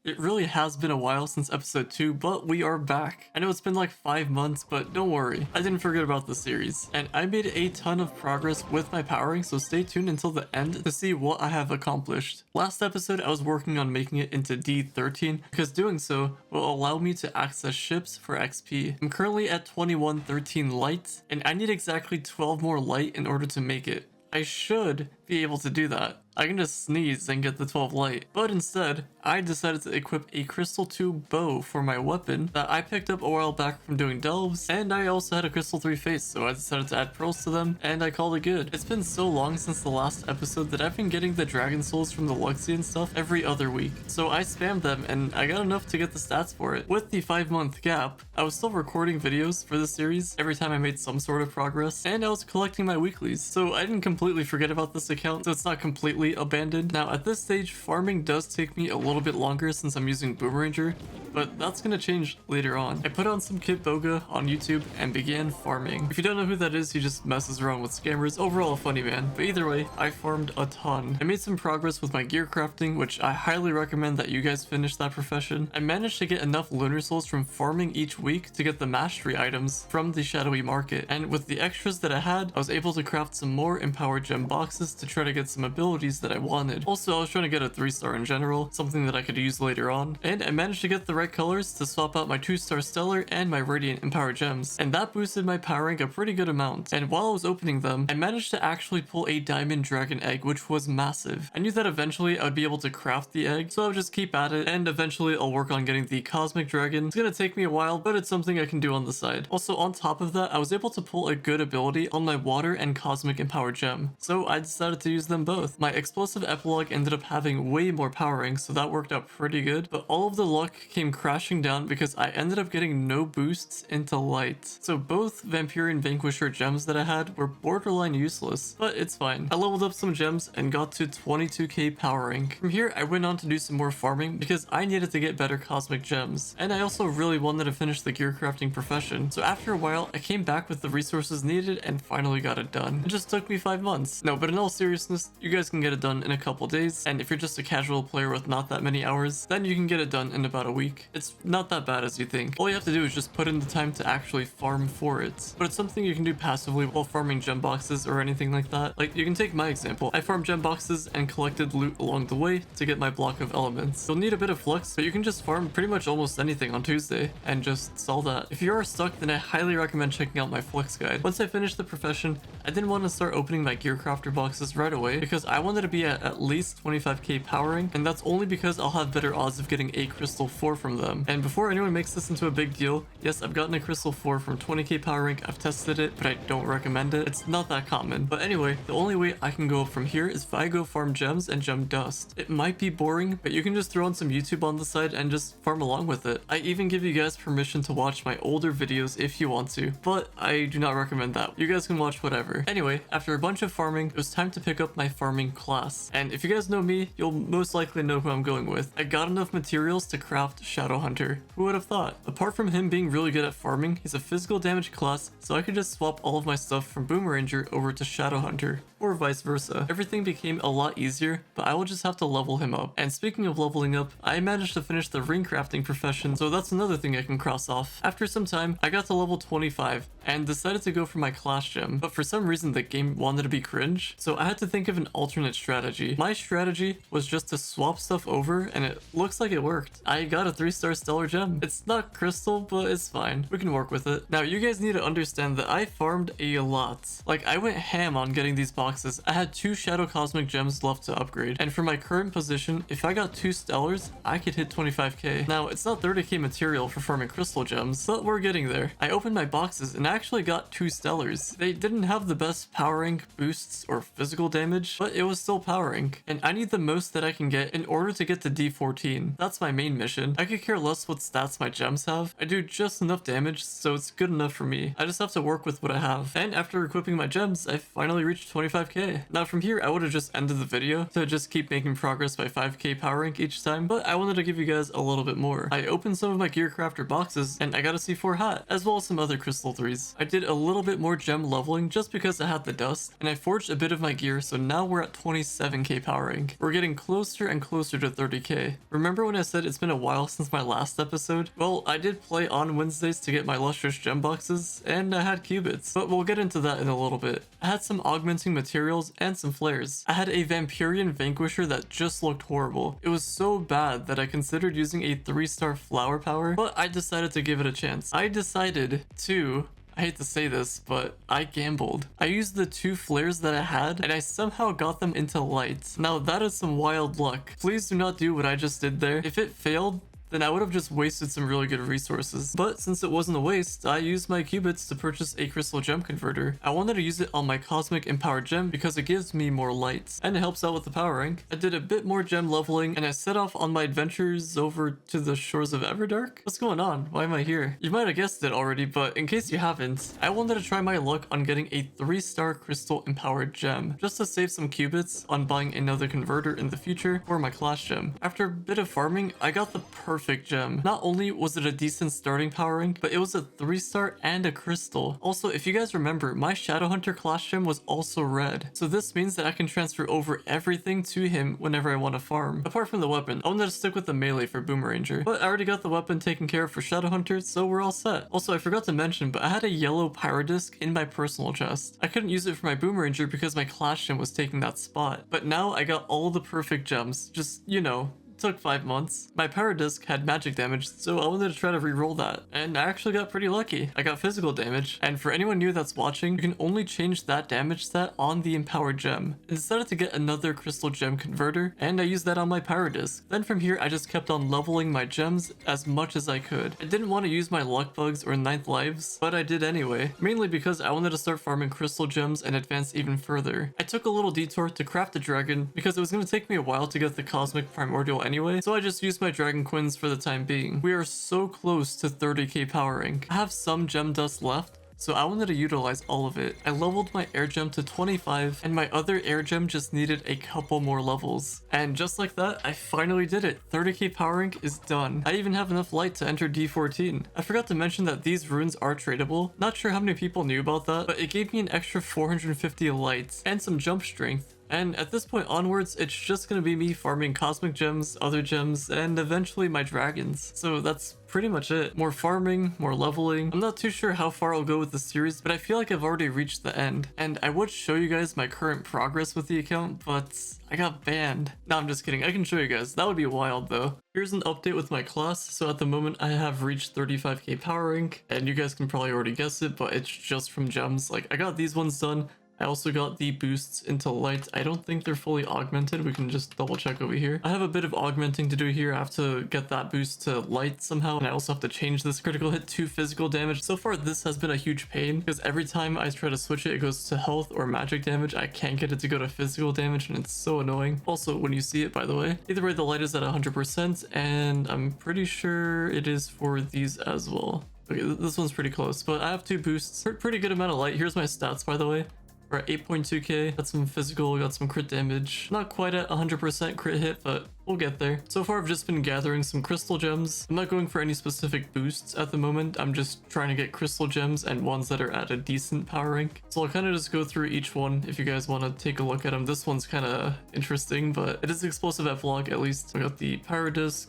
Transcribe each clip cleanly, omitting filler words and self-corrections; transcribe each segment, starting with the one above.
It really has been a while since episode 2, but we are back. I know it's been like 5 months, but don't worry, I didn't forget about the series. And I made a ton of progress with my powering, so stay tuned until the end to see what I have accomplished. Last episode, I was working on making it into D13, because doing so will allow me to access ships for XP. I'm currently at 2113 light, and I need exactly 12 more light in order to make it. I should be able to do that. I can just sneeze and get the 12 light. But instead, I decided to equip a Crystal 2 bow for my weapon that I picked up a while back from doing delves, and I also had a Crystal 3 face, so I decided to add pearls to them, and I called it good. It's been so long since the last episode that I've been getting the dragon souls from the Luxie and stuff every other week. So I spammed them, and I got enough to get the stats for it. With the 5-month gap, I was still recording videos for the series every time I made some sort of progress, and I was collecting my weeklies. So I didn't completely forget about this account, so it's not completely abandoned. Now at this stage, farming does take me a little bit longer since I'm using Boomeranger, but that's gonna change later on. I put on some Kit Boga on YouTube and began farming. If you don't know who that is, he just messes around with scammers. Overall a funny man, but either way, I farmed a ton. I made some progress with my gear crafting, which I highly recommend that you guys finish that profession. I managed to get enough lunar souls from farming each week to get the mastery items from the shadowy market, and with the extras that I had, I was able to craft some more empowered gem boxes to try to get some abilities that I wanted. Also, I was trying to get a 3-star in general, something that I could use later on, and I managed to get the right colors to swap out my 2-star stellar and my radiant empowered gems, and that boosted my power rank a pretty good amount. And while I was opening them, I managed to actually pull a diamond dragon egg, which was massive. I knew that eventually I would be able to craft the egg, so I would just keep at it, and eventually I'll work on getting the cosmic dragon. It's gonna take me a while, but it's something I can do on the side. Also, on top of that, I was able to pull a good ability on my water and cosmic empowered gem, so I decided to use them both. My explosive epilogue ended up having way more powering, so that worked out pretty good, but all of the luck came crashing down because I ended up getting no boosts into light. So both Vampirian Vanquisher gems that I had were borderline useless, but it's fine. I leveled up some gems and got to 22k power rank. From here, I went on to do some more farming because I needed to get better cosmic gems, and I also really wanted to finish the gear crafting profession. So after a while, I came back with the resources needed and finally got it done. It just took me 5 months. No, but in all seriousness, you guys can get it done in a couple days, and if you're just a casual player with not that many hours, then you can get it done in about a week. It's not that bad as you think. All you have to do is just put in the time to actually farm for it. But it's something you can do passively while farming gem boxes or anything like that. Like, you can take my example. I farmed gem boxes and collected loot along the way to get my block of elements. You'll need a bit of flux, but you can just farm pretty much almost anything on Tuesday and just sell that. If you are stuck, then I highly recommend checking out my flux guide. Once I finished the profession, I didn't want to start opening my gear crafter boxes right away because I wanted to be at least 25k powering, and that's only because I'll have better odds of getting a crystal 4 from them. And before anyone makes this into a big deal, yes, I've gotten a crystal 4 from 20k power rank. I've tested it, but I don't recommend it. It's not that common. But anyway, the only way I can go up from here is if I go farm gems and gem dust. It might be boring, but you can just throw on some YouTube on the side and just farm along with it. I even give you guys permission to watch my older videos if you want to, but I do not recommend that. You guys can watch whatever. Anyway, after a bunch of farming, it was time to pick up my farming class. And if you guys know me, you'll most likely know who I'm going with. I got enough materials to craft Shadow Hunter. Who would have thought? Apart from him being really good at farming, he's a physical damage class, so I could just swap all of my stuff from Boomeranger over to Shadow Hunter, or vice versa. Everything became a lot easier, but I will just have to level him up. And speaking of leveling up, I managed to finish the ring crafting profession, so that's another thing I can cross off. After some time, I got to level 25 and decided to go for my class gem, but for some reason the game wanted to be cringe, so I had to think of an alternate strategy. My strategy was just to swap stuff over, and it looks like it worked. I got a 3-star stellar gem. It's not crystal, but it's fine. We can work with it. Now, you guys need to understand that I farmed a lot. Like, I went ham on getting these boxes. I had 2 shadow cosmic gems left to upgrade, and for my current position, if I got 2 stellars, I could hit 25k. Now, it's not 30k material for farming crystal gems, but we're getting there. I opened my boxes and I actually got 2 stellars. They didn't have the best powering, boosts, or physical damage, but it was still powering, and I need the most that I can get in order to get to D14. That's my main mission. I could care less what stats my gems have. I do just enough damage, so it's good enough for me. I just have to work with what I have. And after equipping my gems, I finally reached 25k. Now from here, I would have just ended the video to just keep making progress by 5k power rank each time, but I wanted to give you guys a little bit more. I opened some of my gear crafter boxes, and I got a C4 hat, as well as some other crystal 3s. days. I did a little bit more gem leveling just because I had the dust, and I forged a bit of my gear, so now we're at 27k power rank. We're getting closer and closer to 30k. Remember when I said it's been a while since my last episode? Well, I did play on Wednesdays to get my lustrous gem boxes, and I had qubits, but we'll get into that in a little bit. I had some augmenting materials and some flares. I had a Vampirian Vanquisher that just looked horrible. It was so bad that I considered using a 3-star flower power, but I decided to give it a chance. I decided to, I hate to say this, but I gambled. I used the 2 flares that I had, and I somehow got them into light. Now that is some wild luck. Please do not do what I just did there. If it failed, then I would have just wasted some really good resources. But since it wasn't a waste, I used my qubits to purchase a crystal gem converter. I wanted to use it on my cosmic empowered gem because it gives me more lights, and it helps out with the power rank. I did a bit more gem leveling, and I set off on my adventures over to the shores of Everdark. What's going on? Why am I here? You might have guessed it already, but in case you haven't, I wanted to try my luck on getting a 3-star crystal empowered gem, just to save some qubits on buying another converter in the future for my class gem. After a bit of farming, I got the perfect gem. Not only was it a decent starting power rank, but it was a 3-star and a crystal. Also, if you guys remember, my Shadowhunter class gem was also red, so this means that I can transfer over everything to him whenever I want to farm. Apart from the weapon, I wanted to stick with the melee for Boomeranger, but I already got the weapon taken care of for Shadowhunter, so we're all set. Also, I forgot to mention, but I had a yellow pyrodisc in my personal chest. I couldn't use it for my Boomeranger because my class gem was taking that spot, but now I got all the perfect gems. Just, you know, took 5 months. My power disc had magic damage, so I wanted to try to re-roll that, and I actually got pretty lucky. I got physical damage, and for anyone new that's watching, you can only change that damage stat on the empowered gem. I decided to get another crystal gem converter, and I used that on my power disc. Then from here, I just kept on leveling my gems as much as I could. I didn't want to use my luck bugs or 9th lives, but I did anyway, mainly because I wanted to start farming crystal gems and advance even further. I took a little detour to craft the dragon because it was going to take me a while to get the cosmic primordial anyway, so I just used my dragon quins for the time being. We are so close to 30k power rank. I have some gem dust left, so I wanted to utilize all of it. I leveled my air gem to 25, and my other air gem just needed a couple more levels. And just like that, I finally did it. 30k power rank is done. I even have enough light to enter D14. I forgot to mention that these runes are tradable. Not sure how many people knew about that, but it gave me an extra 450 light and some jump strength. And at this point onwards, it's just gonna be me farming cosmic gems, other gems, and eventually my dragons. So that's pretty much it. More farming, more leveling. I'm not too sure how far I'll go with the series, but I feel like I've already reached the end. And I would show you guys my current progress with the account, but I got banned. No, I'm just kidding. I can show you guys. That would be wild though. Here's an update with my class. So at the moment I have reached 35k power rank, and you guys can probably already guess it, but it's just from gems. Like I got these ones done. I also got the boosts into light. I don't think they're fully augmented. We can just double check over here. I have a bit of augmenting to do here. I have to get that boost to light somehow, and I also have to change this critical hit to physical damage. So far, this has been a huge pain because every time I try to switch it, it goes to health or magic damage. I can't get it to go to physical damage, and it's so annoying. Also, when you see it, by the way, either way, the light is at 100%, and I'm pretty sure it is for these as well. Okay, this one's pretty close, but I have 2 boosts. Pretty good amount of light. Here's my stats, by the way. We're at 8.2k, got some physical, got some crit damage. Not quite at 100% crit hit, but we'll get there. So far, I've just been gathering some crystal gems. I'm not going for any specific boosts at the moment. I'm just trying to get crystal gems and ones that are at a decent power rank. So I'll kind of just go through each one if you guys want to take a look at them. This one's kind of interesting, but it is explosive at vlog at least. We got the pyrodisc.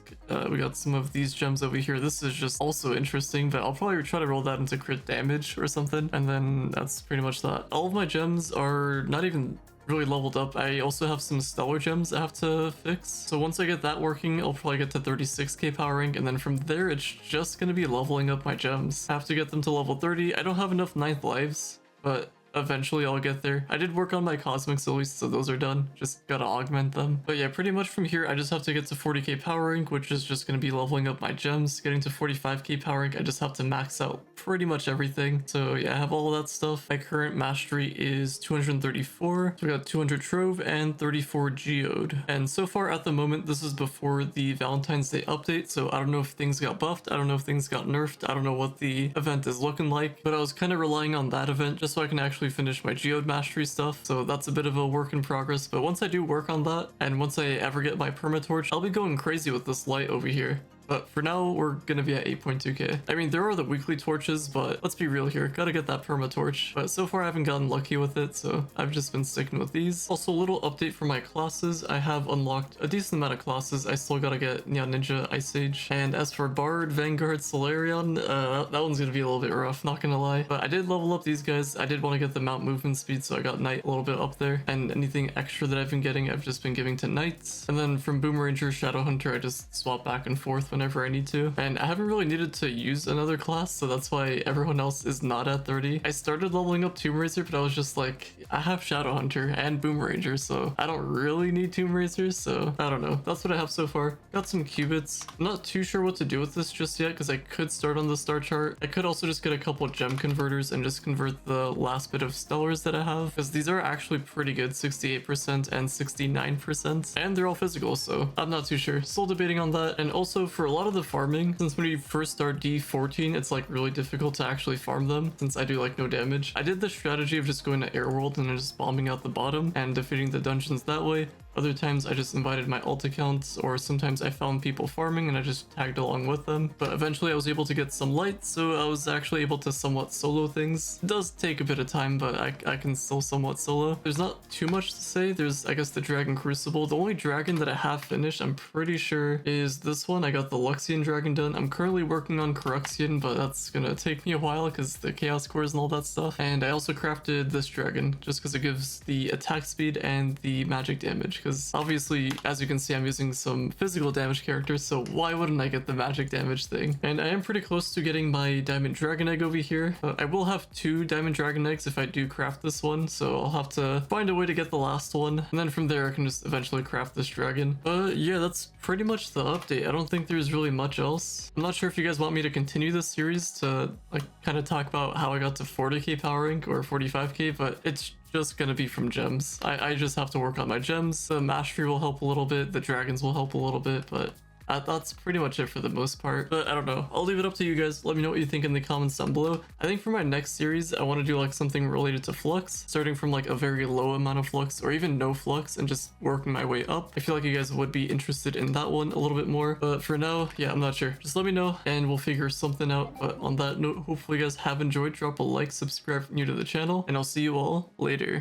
We got some of these gems over here. This is just also interesting, but I'll probably try to roll that into crit damage or something. And then that's pretty much that. All of my gems are not even really leveled up. I also have some stellar gems I have to fix. So once I get that working, I'll probably get to 36k power rank, and then from there it's just gonna be leveling up my gems. I have to get them to level 30. I don't have enough 9th lives, but eventually I'll get there. I did work on my cosmics at least, so those are done. Just gotta augment them. But yeah, pretty much from here I just have to get to 40k power rank, which is just gonna be leveling up my gems. Getting to 45k power rank, I just have to max out pretty much everything. So yeah, I have all of that stuff. My current mastery is 234. So we got 200 Trove and 34 Geode. And so far at the moment, this is before the Valentine's Day update, so I don't know if things got buffed, I don't know if things got nerfed, I don't know what the event is looking like, but I was kind of relying on that event just so I can actually finish my Geode mastery stuff. So that's a bit of a work in progress, but once I do work on that, and once I ever get my permatorch, I'll be going crazy with this light over here. But for now, we're gonna be at 8.2k. I mean, there are the weekly torches, but let's be real here. Gotta get that perma torch. But so far, I haven't gotten lucky with it, so I've just been sticking with these. Also, a little update for my classes. I have unlocked a decent amount of classes. I still gotta get Ninja, Ice Age. And as for Bard, Vanguard, Solarion, that one's gonna be a little bit rough, not gonna lie. But I did level up these guys. I did want to get the mount movement speed, so I got Knight a little bit up there. And anything extra that I've been getting, I've just been giving to Knights. And then from Boomeranger, Shadow Hunter, I just swap back and forth whenever I need to. And I haven't really needed to use another class, so that's why everyone else is not at 30. I started leveling up Tomb Raiser, but I was just like, I have Shadow Hunter and Boomeranger, so I don't really need Tomb Raiser, so I don't know. That's what I have so far. Got some qubits. I'm not too sure what to do with this just yet, because I could start on the star chart. I could also just get a couple gem converters and just convert the last bit of stellars that I have, because these are actually pretty good, 68% and 69%, and they're all physical, so I'm not too sure. Still debating on that. And also for a lot of the farming, since when you first start D14, it's like really difficult to actually farm them, since I do like no damage. I did the strategy of just going to Airworld and then just bombing out the bottom and defeating the dungeons that way. Other times I just invited my alt accounts, or sometimes I found people farming and I just tagged along with them. But eventually I was able to get some light, so I was actually able to somewhat solo things. It does take a bit of time, but I can still somewhat solo. There's not too much to say. There's, I guess, the Dragon Crucible. The only dragon that I have finished, I'm pretty sure, is this one. I got the Luxian dragon done. I'm currently working on Caruxian, but that's gonna take me a while because the Chaos Cores and all that stuff. And I also crafted this dragon just because it gives the attack speed and the magic damage. Because obviously, as you can see, I'm using some physical damage characters, so why wouldn't I get the magic damage thing? And I am pretty close to getting my Diamond Dragon Egg over here. I will have 2 Diamond Dragon Eggs if I do craft this one, so I'll have to find a way to get the last one, and then from there I can just eventually craft this dragon. But yeah, that's pretty much the update. I don't think there's really much else. I'm not sure if you guys want me to continue this series to like kind of talk about how I got to 40k power rank or 45k, but it's just gonna be from gems. I just have to work on my gems. The mastery will help a little bit, the dragons will help a little bit, but that's pretty much it for the most part. But I don't know, I'll leave it up to you guys. Let me know what you think in the comments down below. I think for my next series I want to do like something related to flux, starting from like a very low amount of flux or even no flux and just working my way up. I feel like you guys would be interested in that one a little bit more, but for now, yeah, I'm not sure. Just let me know and we'll figure something out. But on that note, hopefully you guys have enjoyed. Drop a like, subscribe if you're new to the channel, and I'll see you all later.